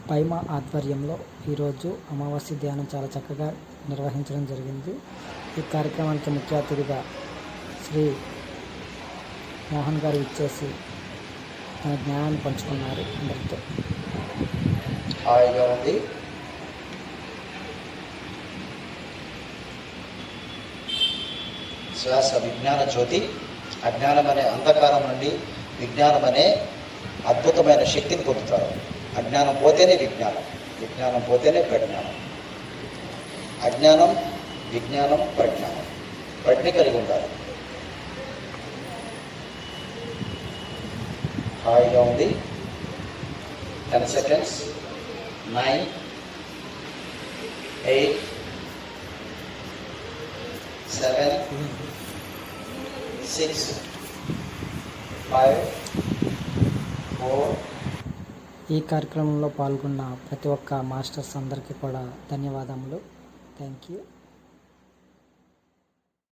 పైమా ఆధ్వర్యంలో ఈరోజు అమావాస్య ధ్యానం చాలా చక్కగా నిర్వహించడం జరిగింది. ఈ కార్యక్రమానికి ముఖ్య అతిథిగా శ్రీ మోహన్ గారు ఇచ్చేసి తన జ్ఞానాన్ని పంచుకున్నారు అందరితో. హాయిగా ఉంది. శ్వాస విజ్ఞాన జ్యోతి, అజ్ఞానం అనే అంధకారం నుండి విజ్ఞానం అనే అద్భుతమైన శక్తిని పొందుతారు. అజ్ఞానం పోతేనే విజ్ఞానం, విజ్ఞానం పోతేనే ప్రజ్ఞానం. అజ్ఞానం, విజ్ఞానం, ప్రజ్ఞానం, ప్రజ్ఞ కలిగి ఉండాలి. హాయిగా ఉంది. 10 seconds. 9, 8, 7, 6, 5, 4. ఈ కార్యక్రమంలో పాల్గొన్న ప్రతి ఒక్క మాస్టర్స్ అందరికీ కూడా ధన్యవాదములు. Thank you.